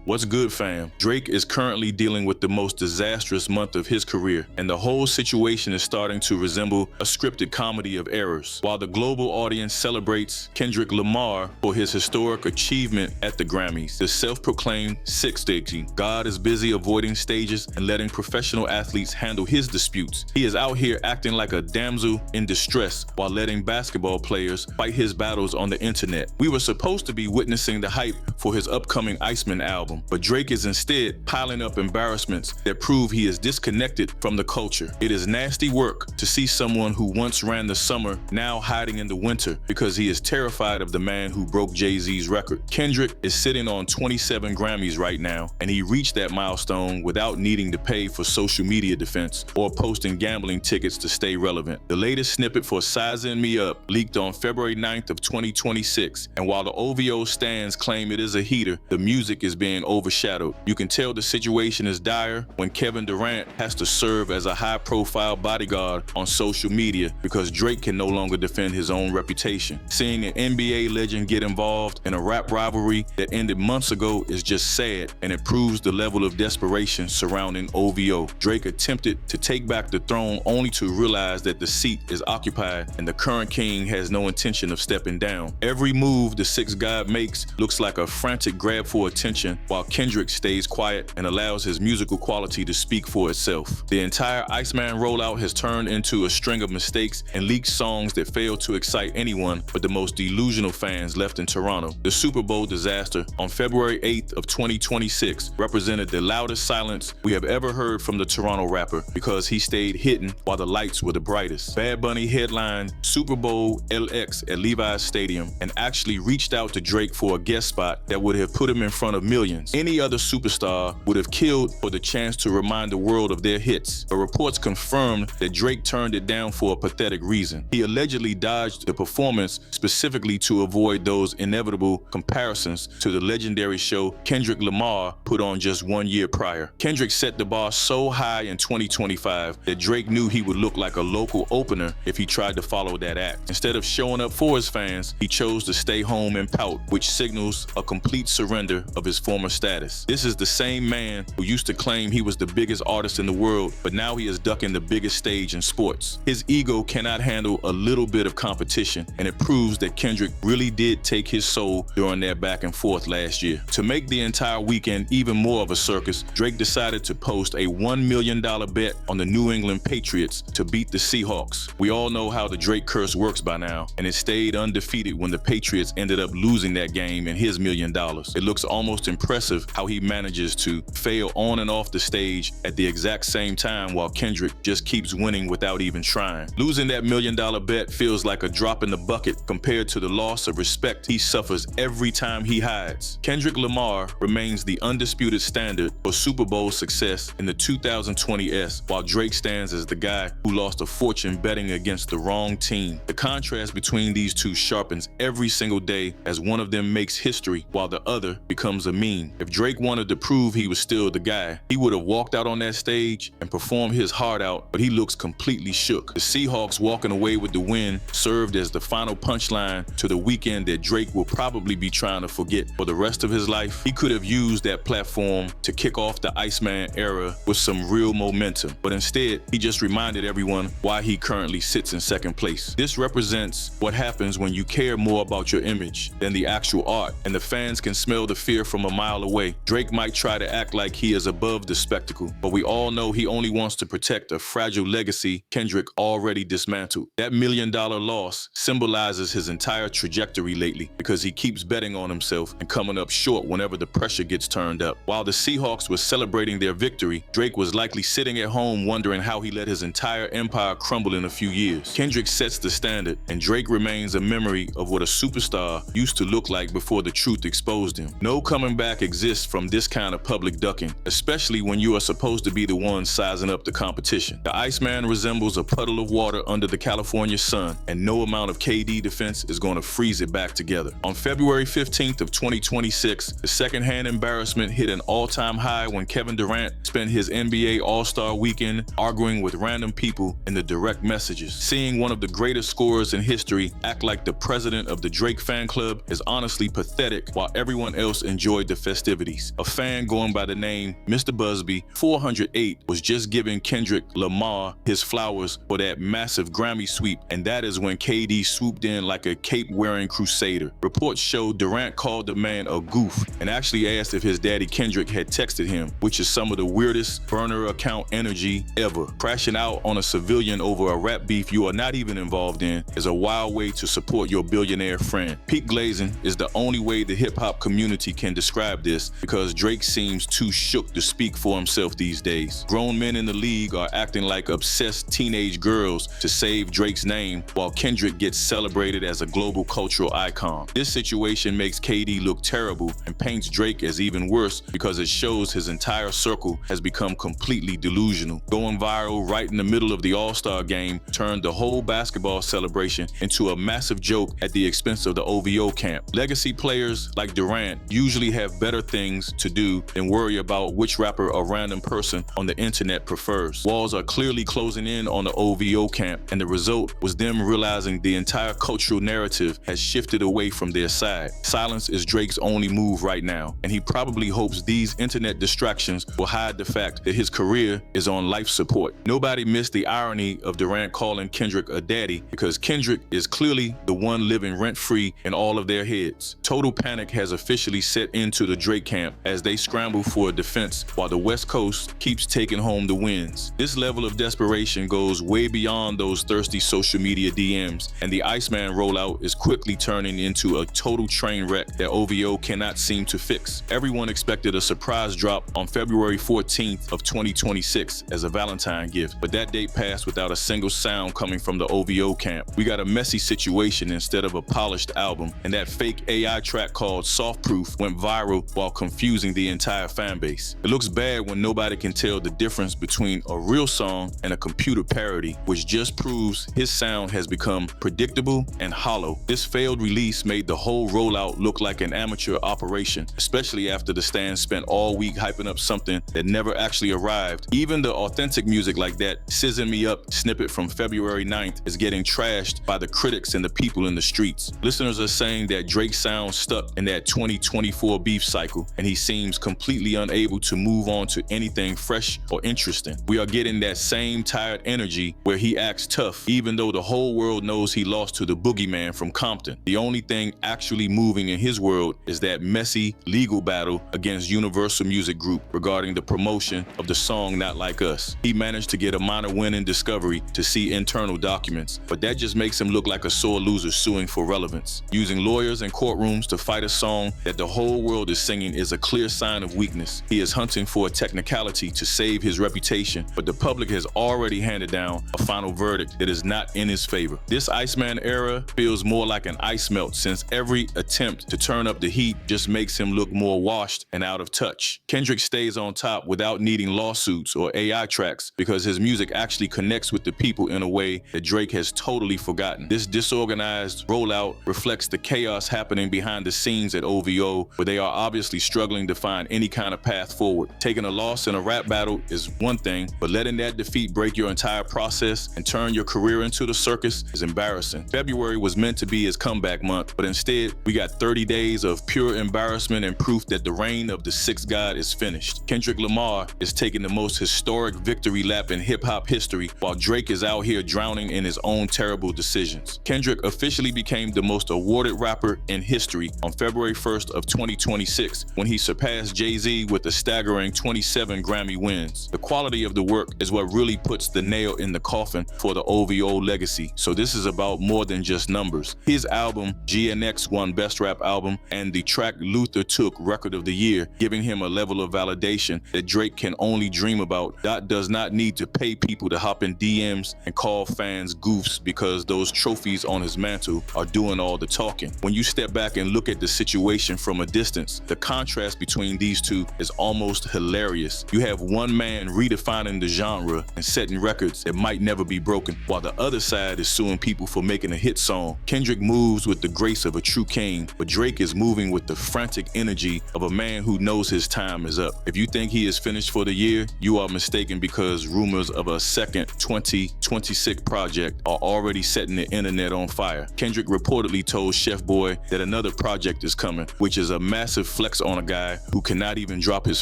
What's good, fam? Drake is currently dealing with the most disastrous month of his career, and the whole situation is starting to resemble a scripted comedy of errors. While the global audience celebrates Kendrick Lamar for his historic achievement at the Grammys, the self-proclaimed six-staging God is busy avoiding stages and letting professional athletes handle his disputes. He is out here acting like a damsel in distress while letting basketball players fight his battles on the internet. We were supposed to be witnessing the hype for his upcoming ICEMAN album, but Drake is instead piling up embarrassments that prove he is disconnected from the culture. It is nasty work to see someone who once ran the summer now hiding in the winter because he is terrified of the man who broke Jay-Z's record. Kendrick is sitting on 27 Grammys right now, and he reached that milestone without needing to pay for social media defense or posting gambling tickets to stay relevant. The latest snippet for Sizing Me Up leaked on February 9th of 2026, and while the OVO stands claim it is a heater, the music is being overshadowed. You can tell the situation is dire when Kevin Durant has to serve as a high-profile bodyguard on social media because Drake can no longer defend his own reputation. Seeing an NBA legend get involved in a rap rivalry that ended months ago is just sad, and it proves the level of desperation surrounding OVO. Drake attempted to take back the throne only to realize that the seat is occupied and the current king has no intention of stepping down. Every move the Six God makes looks like a frantic grab for attention, while Kendrick stays quiet and allows his musical quality to speak for itself. The entire ICEMAN rollout has turned into a string of mistakes and leaked songs that fail to excite anyone but the most delusional fans left in Toronto. The Super Bowl disaster on February 8th of 2026 represented the loudest silence we have ever heard from the Toronto rapper because he stayed hidden while the lights were the brightest. Bad Bunny headlined Super Bowl LX at Levi's Stadium and actually reached out to Drake for a guest spot that would have put him in front of millions. Any other superstar would have killed for the chance to remind the world of their hits, but reports confirmed that Drake turned it down for a pathetic reason. He allegedly dodged the performance specifically to avoid those inevitable comparisons to the legendary show Kendrick Lamar put on just 1 year prior. Kendrick set the bar so high in 2025 that Drake knew he would look like a local opener if he tried to follow that act. Instead of showing up for his fans, he chose to stay home and pout, which signals a complete surrender of his former status. This is the same man who used to claim he was the biggest artist in the world, but now he is ducking the biggest stage in sports. His ego cannot handle a little bit of competition, and it proves that Kendrick really did take his soul during their back and forth last year. To make the entire weekend even more of a circus, Drake decided to post a $1 million bet on the New England Patriots to beat the Seahawks. We all know how the Drake curse works by now, and it stayed undefeated when the Patriots ended up losing that game and his $1 million. It looks almost impressive how he manages to fail on and off the stage at the exact same time while Kendrick just keeps winning without even trying. Losing that $1 million bet feels like a drop in the bucket compared to the loss of respect he suffers every time he hides. Kendrick Lamar remains the undisputed standard for Super Bowl success in the 2020s, while Drake stands as the guy who lost a fortune betting against the wrong team. The contrast between these two sharpens every single day as one of them makes history while the other becomes a meme. If Drake wanted to prove he was still the guy, he would have walked out on that stage and performed his heart out, but he looks completely shook. The Seahawks walking away with the win served as the final punchline to the weekend that Drake will probably be trying to forget for the rest of his life. He could have used that platform to kick off the ICEMAN era with some real momentum, but instead, he just reminded everyone why he currently sits in second place. This represents what happens when you care more about your image than the actual art, and the fans can smell the fear from a mile away. Drake might try to act like he is above the spectacle, but we all know he only wants to protect a fragile legacy Kendrick already dismantled. That $1 million loss symbolizes his entire trajectory lately because he keeps betting on himself and coming up short whenever the pressure gets turned up. While the Seahawks were celebrating their victory, Drake was likely sitting at home wondering how he let his entire empire crumble in a few years. Kendrick sets the standard, and Drake remains a memory of what a superstar used to look like before the truth exposed him. No coming back exists from this kind of public ducking, especially when you are supposed to be the one sizing up the competition. The ICEMAN resembles a puddle of water under the California sun, and no amount of KD defense is going to freeze it back together. On February 15th of 2026, the secondhand embarrassment hit an all-time high when Kevin Durant spent his NBA All-Star weekend arguing with random people in the direct messages. Seeing one of the greatest scorers in history act like the president of the Drake fan club is honestly pathetic while everyone else enjoyed the festivities. A fan going by the name Mr. Busby 408 was just giving Kendrick Lamar his flowers for that massive Grammy sweep, and that is when KD swooped in like a cape-wearing crusader. Reports show Durant called the man a goof and actually asked if his daddy Kendrick had texted him, which is some of the weirdest burner account energy ever. Crashing out on a civilian over a rap beef you are not even involved in is a wild way to support your billionaire friend. Peak glazing is the only way the hip-hop community can describe this, because Drake seems too shook to speak for himself these days. Grown men in the league are acting like obsessed teenage girls to save Drake's name, while Kendrick gets celebrated as a global cultural icon. This situation makes KD look terrible and paints Drake as even worse because it shows his entire circle has become completely delusional. Going viral right in the middle of the All-Star game turned the whole basketball celebration into a massive joke at the expense of the OVO camp. Legacy players like Durant usually have better things to do than worry about which rapper a random person on the internet prefers. Walls are clearly closing in on the OVO camp, and the result was them realizing the entire cultural narrative has shifted away from their side. Silence is Drake's only move right now, and he probably hopes these internet distractions will hide the fact that his career is on life support. Nobody missed the irony of Durant calling Kendrick a daddy, because Kendrick is clearly the one living rent-free in all of their heads. Total panic has officially set into the Drake camp as they scramble for a defense while the West Coast keeps taking home the wins. This level of desperation goes way beyond those thirsty social media DMs, and the ICEMAN rollout is quickly turning into a total train wreck that OVO cannot seem to fix. Everyone expected a surprise drop on February 14th of 2026 as a Valentine gift, but that date passed without a single sound coming from the OVO camp. We got a messy situation instead of a polished album, and that fake AI track called Soft Proof went viral while confusing the entire fan base. It looks bad when nobody can tell the difference between a real song and a computer parody, which just proves his sound has become predictable and hollow. This failed release made the whole rollout look like an amateur operation, especially after the stands spent all week hyping up something that never actually arrived. Even the authentic music like that "Sizzin' Me Up" snippet from February 9th is getting trashed by the critics and the people in the streets. Listeners are saying that Drake sounds stuck in that 2024 beef cycle, and he seems completely unable to move on to anything fresh or interesting. We are getting that same tired energy where he acts tough, even though the whole world knows he lost to the boogeyman from Compton. The only thing actually moving in his world is that messy legal battle against Universal Music Group regarding the promotion of the song Not Like Us. He managed to get a minor win in discovery to see internal documents, but that just makes him look like a sore loser suing for relevance. Using lawyers and courtrooms to fight a song that the whole world is singing is a clear sign of weakness. He is hunting for a technicality to save his reputation, but the public has already handed down a final verdict that is not in his favor. This Iceman era feels more like an ice melt, since every attempt to turn up the heat just makes him look more washed and out of touch. Kendrick stays on top without needing lawsuits or AI tracks because his music actually connects with the people in a way that Drake has totally forgotten. This disorganized rollout reflects the chaos happening behind the scenes at OVO, where they are obviously struggling to find any kind of path forward. Taking a loss in a rap battle is one thing, but letting that defeat break your entire process and turn your career into the circus is embarrassing. February was meant to be his comeback month, but instead we got 30 days of pure embarrassment and proof that the reign of the sixth god is finished. Kendrick Lamar is taking the most historic victory lap in hip-hop history, while Drake is out here drowning in his own terrible decisions. Kendrick officially became the most awarded rapper in history on February 1st of 2026 when he surpassed Jay-Z with a staggering 27 Grammy wins. The quality of the work is what really puts the nail in the coffin for the OVO legacy, so this is about more than just numbers. His album GNX won Best Rap Album, and the track Luther took Record of the Year, giving him a level of validation that Drake can only dream about. Dot does not need to pay people to hop in DMs and call fans goofs because those trophies on his mantle are doing all the talking. When you step back and look at the situation from a distance, the contrast between these two is almost hilarious. You have one man redefining the genre and setting records that might never be broken, while the other side is suing people for making a hit song. Kendrick moves with the grace of a true king, but Drake is moving with the frantic energy of a man who knows his time is up. If you think he is finished for the year, you are mistaken, because rumors of a second 2026 project are already setting the internet on fire. Kendrick reportedly told Chef Boy that another project is coming, which is a massive flex on a guy who cannot even drop his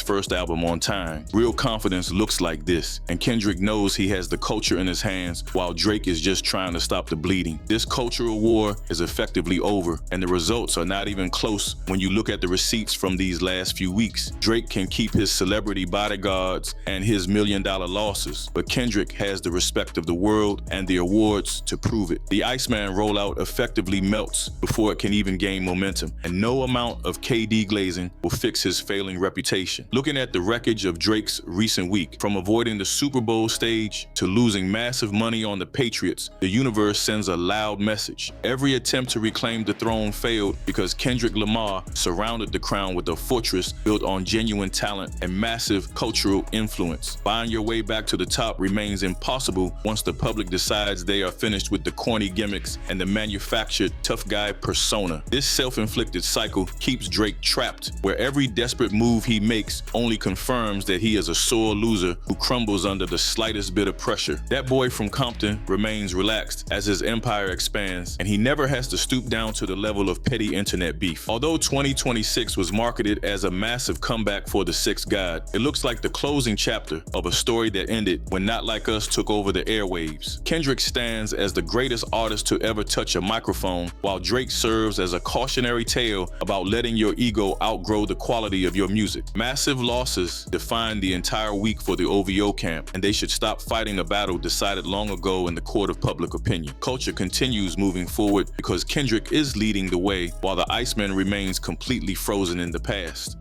first album on time. Real confidence looks like this, and Kendrick knows he has the culture in his hands while Drake is just trying to stop the bleeding. This cultural war is effectively over, and the results are not even close when you look at the receipts from these last few weeks. Drake can keep his celebrity bodyguards and his million-dollar losses, but Kendrick has the respect of the world and the awards to prove it. The ICEMAN rollout effectively melts before it can even gain momentum, and no amount of KD glazing will fix his failing reputation. Looking at the wreckage of Drake's recent week, from avoiding the Super Bowl stage to losing massive money on the Patriots, the universe sends a loud message. Every attempt to reclaim the throne failed because Kendrick Lamar surrounded the crown with a fortress built on genuine talent and massive cultural influence. Buying your way back to the top remains impossible once the public decides they are finished with the corny gimmicks and the manufactured tough guy persona. This self-inflicted cycle keeps Drake trapped, where every desperate move he makes only confirms that he is a sore loser who crumbles under the slightest bit of pressure. That boy from Compton remains relaxed as his empire expands, and he never has to stoop down to the level of petty internet beef. Although 2026 was marketed as a massive comeback for the Sixth God, it looks like the closing chapter of a story that ended when Not Like Us took over the airwaves. Kendrick stands as the greatest artist to ever touch a microphone, while Drake serves as a cautionary tale about letting your ego outgrow the quality of your music. Massive losses define the entire week for the OVO camp, and they should stop fighting a battle decided long ago in the court of public opinion. Culture continues moving forward because Kendrick is leading the way, while the ICEMAN remains completely frozen in the past.